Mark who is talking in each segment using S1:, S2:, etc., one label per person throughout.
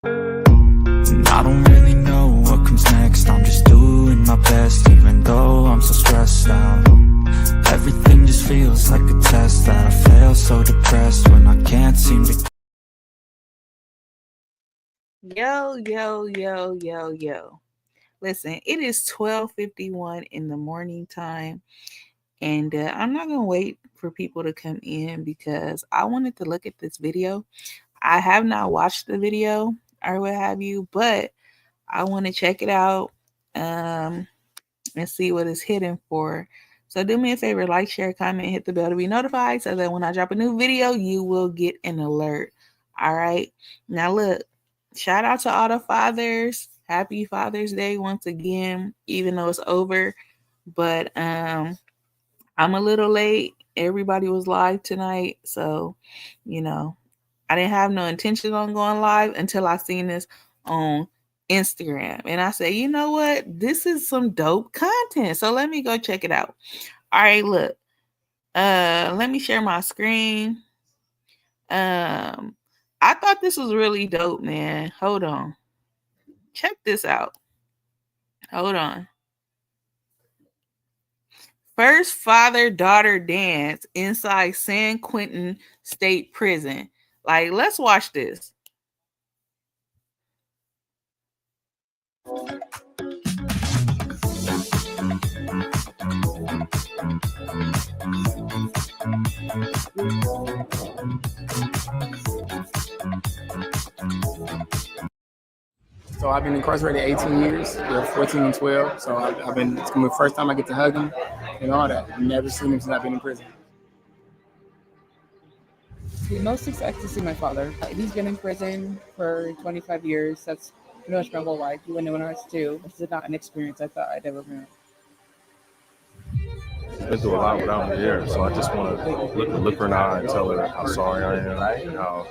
S1: And I don't really know what comes next. I'm just doing my best, even though I'm so stressed out. Everything just feels like a test that I fail, so depressed when I can't seem to.
S2: Yo. Listen, it is 12:51 in the morning time, and I'm not going to wait for people to come in because I wanted to look at this video. I have not watched the video or what have you, but I want to check it out and see what it's hidden for. So do me a favor, like, share, comment, hit the bell to be notified so that when I drop a new video, you will get an alert. All right. Now look, shout out to all the fathers. Happy Father's Day once again, even though it's over. But I'm a little late. Everybody was live tonight. So, you know, I didn't have no intention on going live until I seen this on Instagram. And I said, you know what? This is some dope content. So let me go check it out. All right, look. Let me share my screen. I thought this was really dope, man. Hold on. Check this out. Hold on. First father-daughter dance inside San Quentin State Prison. Like, let's watch this.
S3: So I've been incarcerated 18 years. They're 14 and 12. So I've been. It's gonna be the first time I get to hug him and all that. I've never seen him since I've been in prison.
S4: Most excited to see my father. He's been in prison for 25 years. That's pretty much my whole life. He went when I was 2. This is not an experience I thought I'd ever have.
S5: I've been through a lot without me here, so I just want to look her in the eye and tell her how sorry I am and how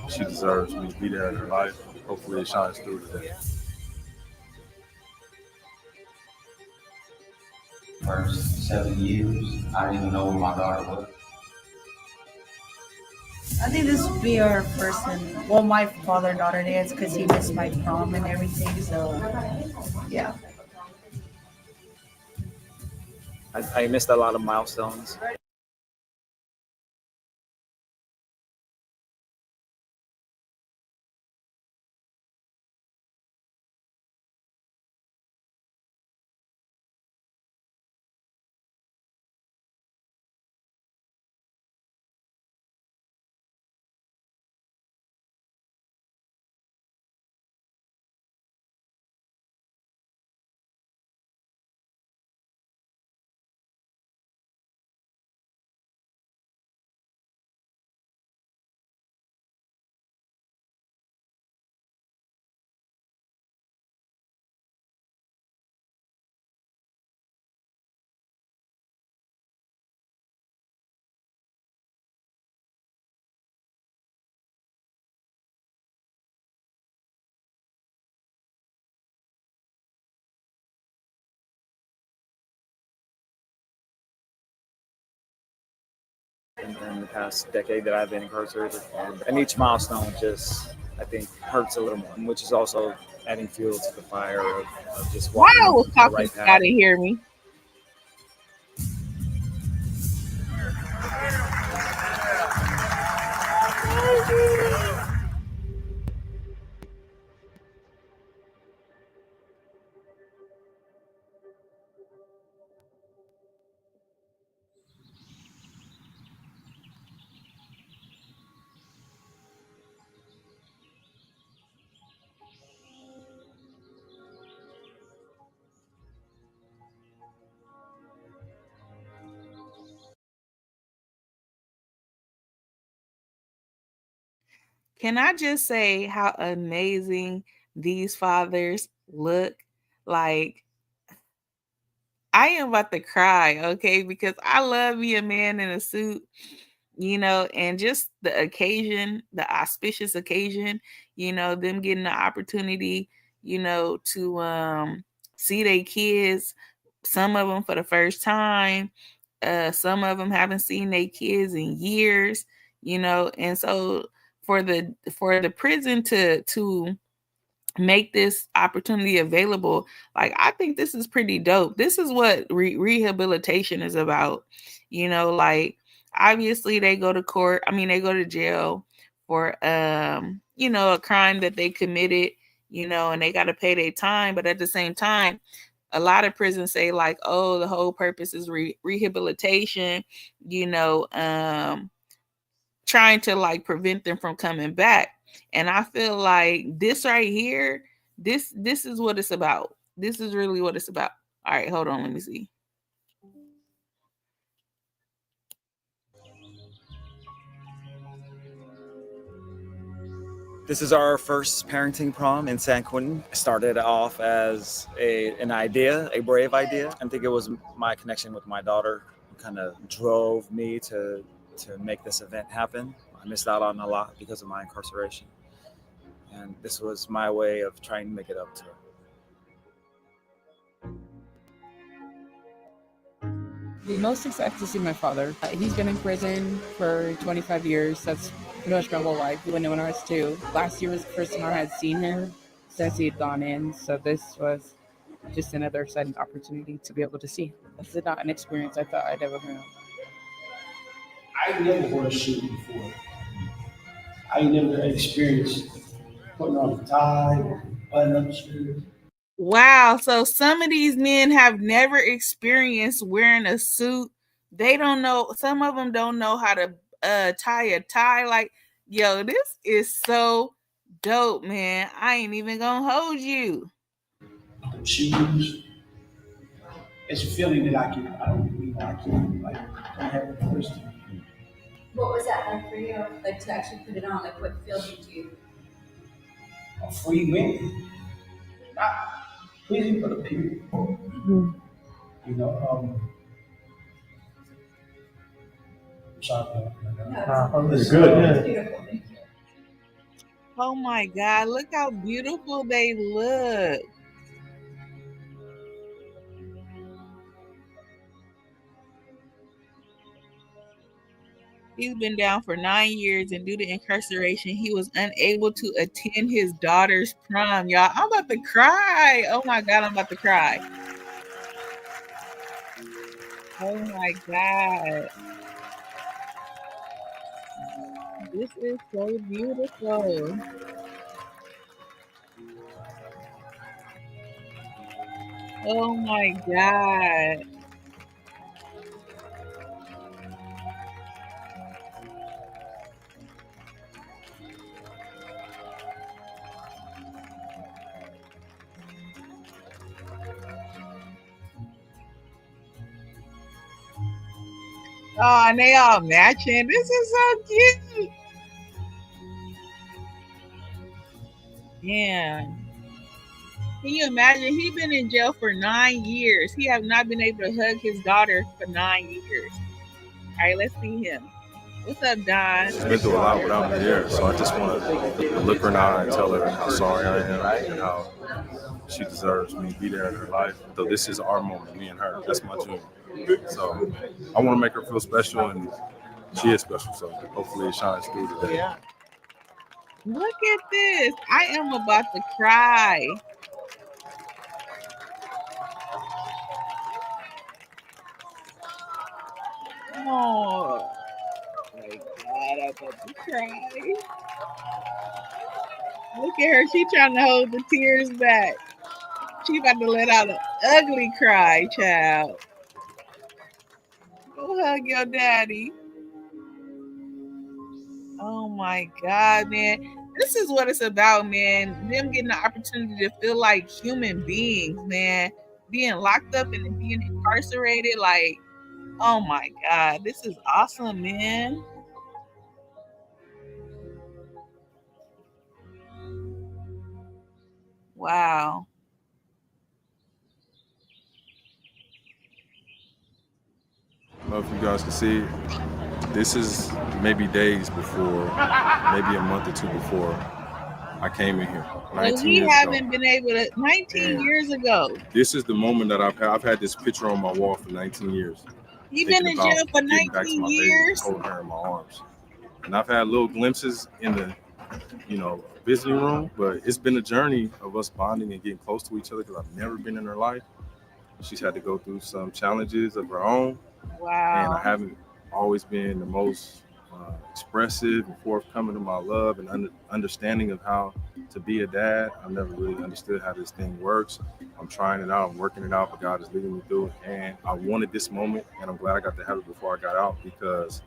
S5: she deserves me to be there in her life. Hopefully it shines through today.
S6: First 7 years, I didn't even know where my daughter was.
S7: I think this would be our first and well, my father-daughter dance because he missed my prom and everything. So, yeah.
S8: I missed a lot of milestones. In the past decade that I've been incarcerated, and each milestone just, I think, hurts a little more, which is also adding fuel to the fire of just
S2: Why
S8: walking
S2: I was
S8: the
S2: talking,
S8: right
S2: you
S8: path.
S2: gotta hear me. Can I just say how amazing these fathers look? Like, I am about to cry, okay? Because I love me a man in a suit, and just the occasion, the auspicious occasion, them getting the opportunity, to see their kids, some of them for the first time, some of them haven't seen their kids in years, and so for the prison to make this opportunity available, like, I think this is pretty dope. This is what rehabilitation is about. Like, obviously they go to court. I mean, they go to jail for a crime that they committed, and they got to pay their time. But at the same time, a lot of prisons say, like, oh, the whole purpose is rehabilitation, trying to, like, prevent them from coming back. And I feel like this right here, this is what it's about. This is really what it's about. All right, hold on, let me see.
S8: This is our first parenting prom in San Quentin. It started off as an idea, a brave idea. I think it was my connection with my daughter who kind of drove me to make this event happen. I missed out on a lot because of my incarceration. And this was my way of trying to make it up to her.
S4: The most excited to see my father. He's been in prison for 25 years. That's pretty much my whole life, even when I was 2. Last year was the first time I had seen him since he had gone in. So this was just another exciting opportunity to be able to see him. This is not an experience I thought I'd ever have.
S9: I never wore a suit before. I never experienced putting on a tie or button-up shirt.
S2: Wow. So some of these men have never experienced wearing a suit. They don't know. Some of them don't know how to tie a tie. Like, yo, this is so dope, man. I ain't even gonna hold you.
S9: Shoes. It's a feeling that I don't have it first.
S10: What was that like for you? Like, to actually put it on? Like, what feels it to you?
S9: A free man. Not pleasing for the people. Mm-hmm. Sorry.
S10: It's
S9: good.
S10: Beautiful. Thank you.
S2: Oh my God, look how beautiful they look. He's been down for 9 years, and due to incarceration, he was unable to attend his daughter's prom. Y'all, I'm about to cry. Oh my God, I'm about to cry. Oh my God. This is so beautiful. Oh my God. Oh, and they all matching. This is so cute. Yeah. Can you imagine? He's been in jail for 9 years. He have not been able to hug his daughter for 9 years. All right, let's see him. What's up, Don?
S5: She's been through a lot without me here, so I just want to look her in the eye and tell her how sorry I am and how she deserves me to be there in her life. So this is our moment, me and her. That's my junior. So I want to make her feel special, and she is special. So hopefully it shines through today.
S2: Yeah. Look at this. I am about to cry. Oh my God, I'm about to cry. Look at her. She trying to hold the tears back. She about to let out an ugly cry, child. Go hug your daddy. Oh my God, man. This is what it's about, man. Them getting the opportunity to feel like human beings, man. Being locked up and being incarcerated, like, oh my God. This is awesome, man. Wow.
S5: I don't know if you guys can see it. This is maybe days before, maybe a month or 2 before I came in here.
S2: So we haven't been able to, 19 years ago.
S5: This is the moment that I've had this picture on my wall for 19 years.
S2: You've been in jail for 19 years?
S5: Holding her in my arms. And I've had little glimpses in the, visiting room, but it's been a journey of us bonding and getting close to each other because I've never been in her life. She's had to go through some challenges of her own, and I
S2: Wow.
S5: haven't always been the most expressive and forthcoming of my love and understanding of how to be a dad. I've never really understood how this thing works. I'm trying it out, I'm working it out, but God is leading me through it. And I wanted this moment, and I'm glad I got to have it before I got out because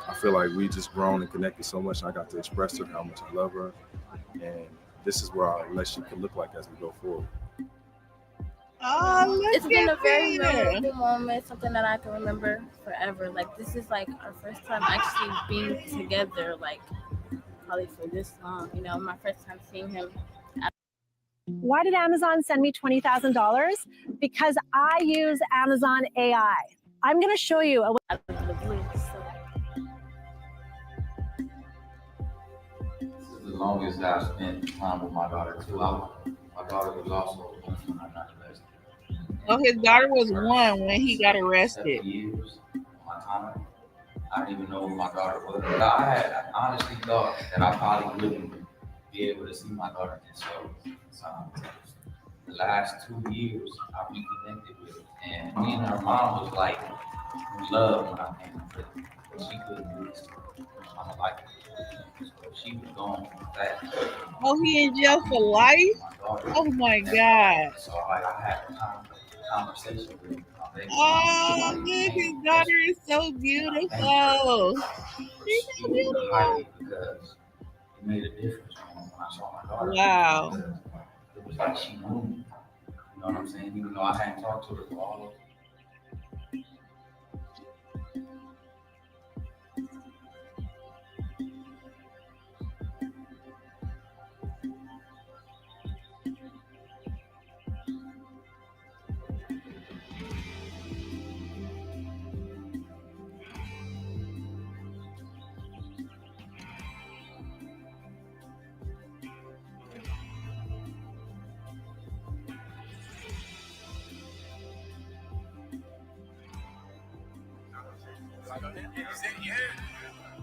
S5: I feel like we just grown and connected so much. And I got to express to her how much I love her, and this is where our relationship can look like as we go forward.
S2: Oh, look
S11: It's been
S2: at
S11: a very
S2: this.
S11: memorable moment, something that I can remember forever. Like, this is like our first time actually being together, like probably for this long. My first time seeing him.
S12: Why did Amazon send me $20,000? Because I use Amazon AI. I'm going to show you a
S11: Out of the blue.
S6: This is the longest that I've spent time with my daughter too. My daughter was also when I got arrested.
S2: Oh, his daughter was 1 when he got arrested.
S6: 7 years of my time. I didn't even know who my daughter was. But I honestly thought that I probably wouldn't be able to see my daughter until the last 2 years I reconnected with her. And me and her mom was like in love when I came to prison. But she couldn't do this. I'm like, so she was gone fast.
S2: Oh, he in jail for life? Oh my God.
S6: So I had a conversation with him.
S2: Oh, look, his daughter is so beautiful. She's so beautiful.
S6: Because it made a difference when I saw my daughter.
S2: Wow.
S6: It was like she knew me. You know what I'm saying? Even though I hadn't talked to her for all of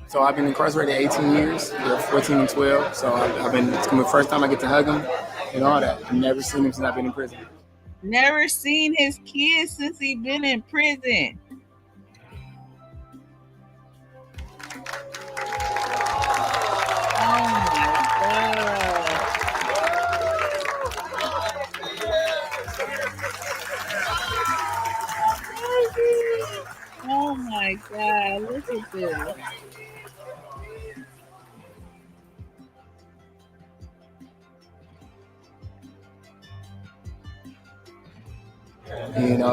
S3: So I've been incarcerated 18 years. They're 14 and 12. So I've been. It's gonna be the first time I get to hug him and all that. I've never seen him since I've been in prison.
S2: Never seen his kids since he been in prison. Oh my God, look at this.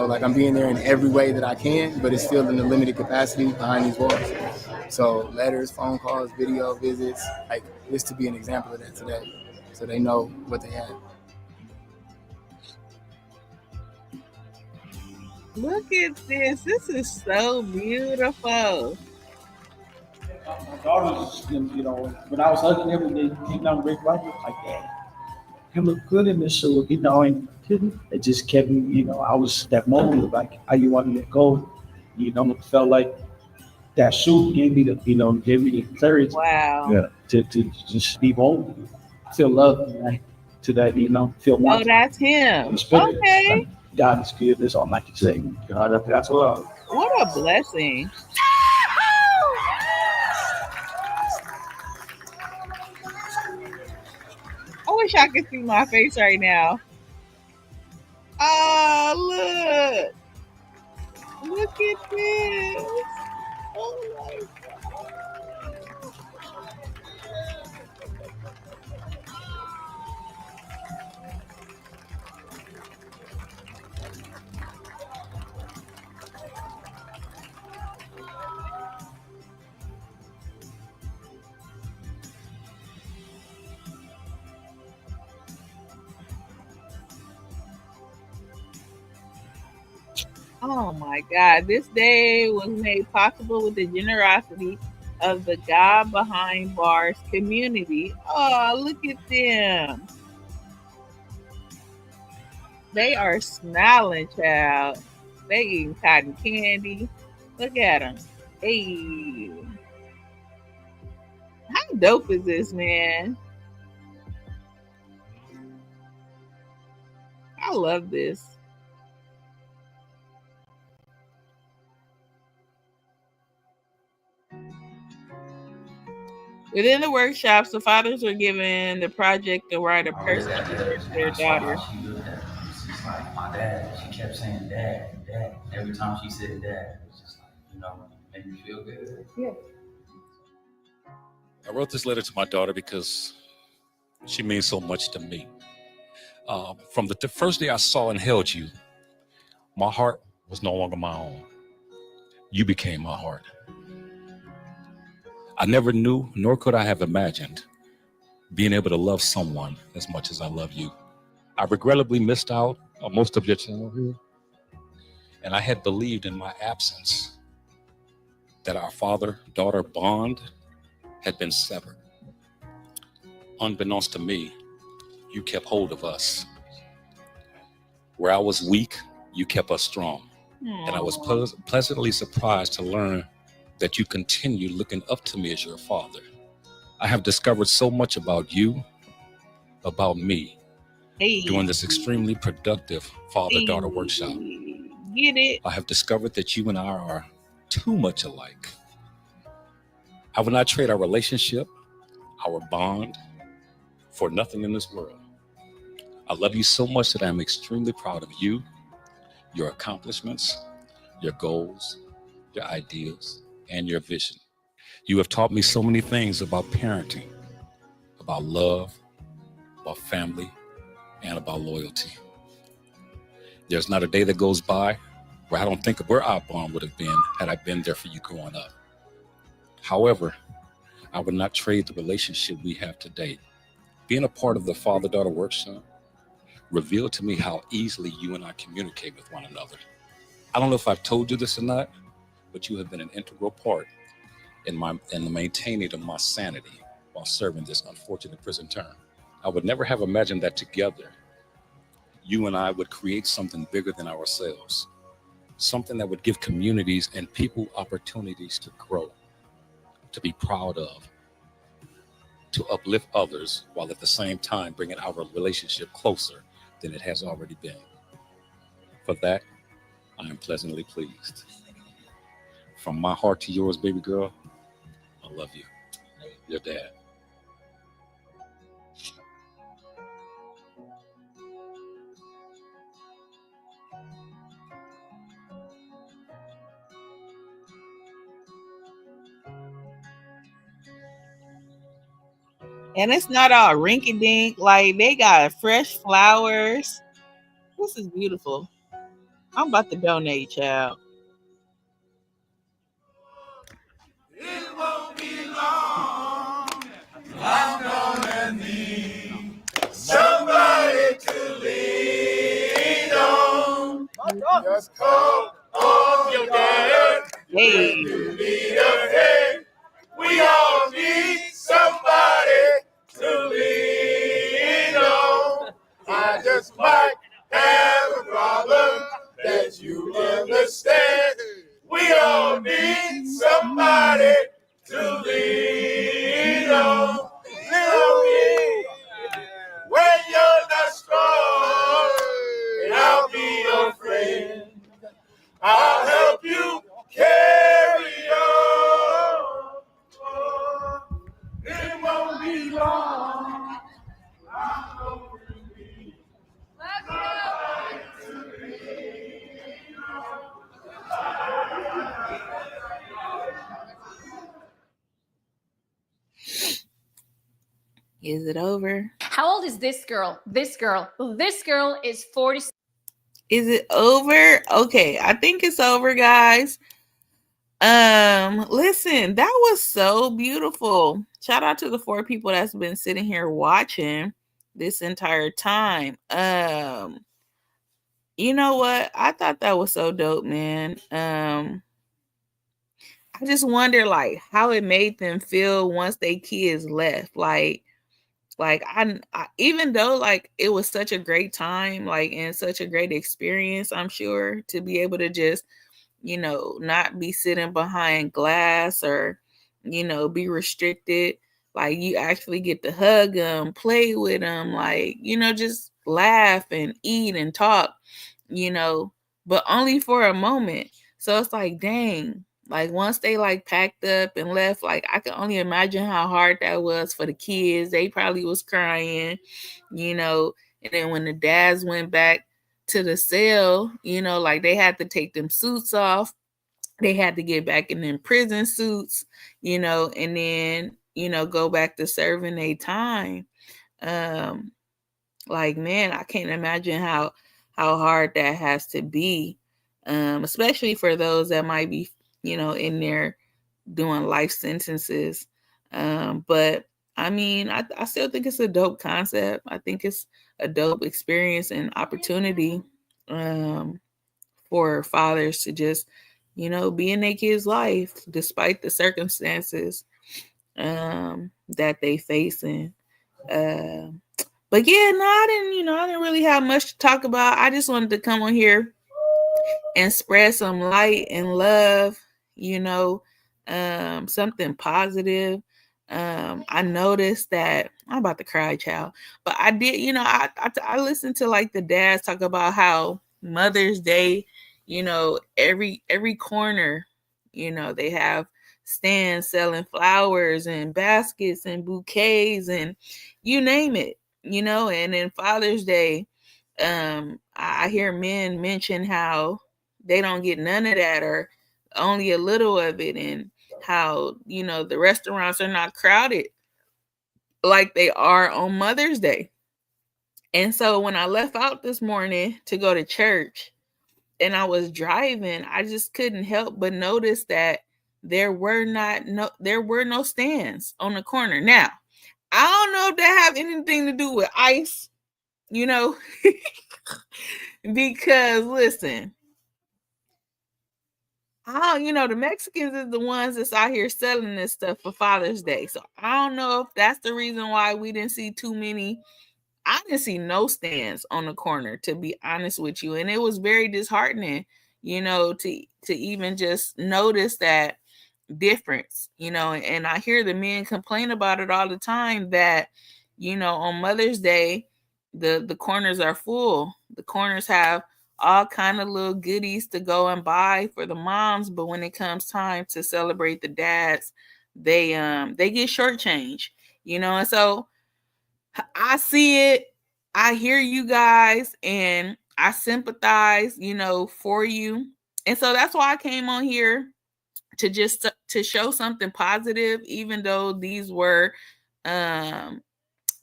S3: Like I'm being there in every way that I can, but it's still in a limited capacity behind these walls. So letters, phone calls, video visits, like this to be an example of that today. So they know what they have.
S2: Look at this. This is so beautiful.
S9: My daughter's, when I was hugging him and they came down Rick Roberts like that. Him look good in this suit, and it just kept me, I was that moment of like how you want to let go. It felt like that suit gave me gave me the clarity.
S2: Wow.
S9: To just be vulnerable. Feel love to that, feel more.
S2: Oh, that's him. Okay.
S9: God is good. That's all I can say. God, that's love.
S2: What a blessing. I wish I could see my face right now. Oh, look. Look at this. Oh my God. Oh my God, this day was made possible with the generosity of the God Behind Bars community. Oh, look at them. They are smiling, child. They eating cotton candy. Look at them. Hey. dope is this, man? I love this. Within the workshops, the fathers were given the project to write a personal letter to their daughter.
S6: She looked at me. She's like, my dad. She kept saying dad, dad. Every time she said dad, it was just like, made me feel good. Yeah.
S13: I wrote this letter to my daughter because she means so much to me. From the first day I saw and held you, my heart was no longer my own. You became my heart. I never knew, nor could I have imagined, being able to love someone as much as I love you. I regrettably missed out on most of your childhood, and I had believed in my absence that our father-daughter bond had been severed. Unbeknownst to me, you kept hold of us. Where I was weak, you kept us strong. Aww. And I was pleasantly surprised to learn that you continue looking up to me as your father. I have discovered so much about you, about me, during this extremely productive father-daughter workshop.
S2: Get it?
S13: I have discovered that you and I are too much alike. I will not trade our relationship, our bond, for nothing in this world. I love you so much that I'm extremely proud of you, your accomplishments, your goals, your ideals, and your vision. You have taught me so many things about parenting, about love, about family, and about loyalty. There's not a day that goes by where I don't think of where our bond would have been had I been there for you growing up. However, I would not trade the relationship we have today. Being a part of the father-daughter workshop revealed to me how easily you and I communicate with one another. I don't know if I've told you this or not, but you have been an integral part in the maintaining of my sanity while serving this unfortunate prison term. I would never have imagined that together, you and I would create something bigger than ourselves, something that would give communities and people opportunities to grow, to be proud of, to uplift others, while at the same time bringing our relationship closer than it has already been. For that, I am pleasantly pleased. From my heart to yours, baby girl, I love you. Your dad.
S2: And it's not all rinky dink. Like, they got fresh flowers. This is beautiful. I'm about to donate, child.
S14: It won't be long. I'm gonna need somebody to lean on. Just call on your dad.
S2: Hey.
S14: You need a friend. We all need somebody to lean on. I just might have a problem that you understand. We all need somebody to lean on. When you're not strong, I'll be your friend. I'll help you carry on. It won't be long. I'm going to be somebody to lean on.
S2: Is it over?
S15: How old is this girl? This girl is 40.
S2: Is it over? Okay, I think it's over, guys. Listen, that was so beautiful. Shout out to the 4 people that's been sitting here watching this entire time. You know what? I thought that was so dope, man. I just wonder like how it made them feel once they kids left. Like I even though like it was such a great time, like and such a great experience, I'm sure, to be able to just, not be sitting behind glass or, be restricted. Like you actually get to hug them, play with them, like, you know, just laugh and eat and talk, you know, but only for a moment. So it's like, dang, like once they like packed up and left, like I can only imagine how hard that was for the kids. They probably was crying, you know, and then when the dads went back to the cell, you know, like they had to take them suits off. They had to get back in them prison suits, you know, and then, you know, go back to serving their time. Like, man, I can't imagine how hard that has to be, especially for those that might be, you know, in there doing life sentences. But I mean, I still think it's a dope concept. I think it's a dope experience and opportunity for fathers to just, you know, be in their kids' life despite the circumstances that they facing. But yeah, no, I didn't really have much to talk about. I just wanted to come on here and spread some light and love, you know, something positive. I noticed that I'm about to cry, child, but I did, you know, I listened to like the dads talk about how Mother's Day, you know, every corner, you know, they have stands selling flowers and baskets and bouquets and you name it, you know. And then Father's Day, I hear men mention how they don't get none of that or only a little of it, and how, you know, the restaurants are not crowded like they are on Mother's Day. And so when I left out this morning to go to church and I was driving, I just couldn't help but notice that there were no stands on the corner. Now, I don't know if that have anything to do with ICE, you know, because listen, you know, the Mexicans is the ones that's out here selling this stuff for Father's Day. So I don't know if that's the reason why we didn't see too many. I didn't see no stands on the corner, to be honest with you. And it was very disheartening, you know, to even just notice that difference, you know. And I hear the men complain about it all the time that, you know, on Mother's Day, the corners are full. The corners have all kind of little goodies to go and buy for the moms, but when it comes time to celebrate the dads, they get shortchanged, you know. And so I see it, I hear you guys, and I sympathize, you know, for you. And so that's why I came on here to just to show something positive, even though these were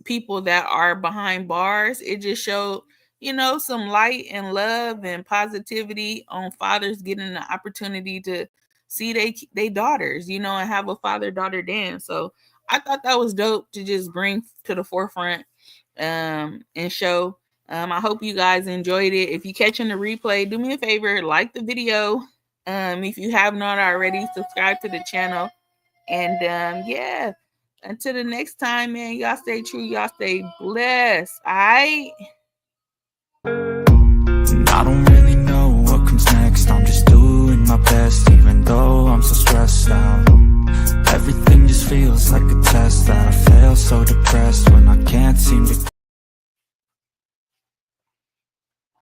S2: people that are behind bars. It just showed, you know, some light and love and positivity on fathers getting the opportunity to see they daughters, you know, and have a father-daughter dance. So I thought that was dope to just bring to the forefront and show. I hope you guys enjoyed it. If you're catching the replay, do me a favor, like the video. If you have not already, subscribe to the channel. And yeah, until the next time, man, y'all stay true, y'all stay blessed. All right.
S1: And I don't really know what comes next. I'm just doing my best, even though I'm so stressed out. Everything just feels like a test that I fail, so depressed when I can't seem to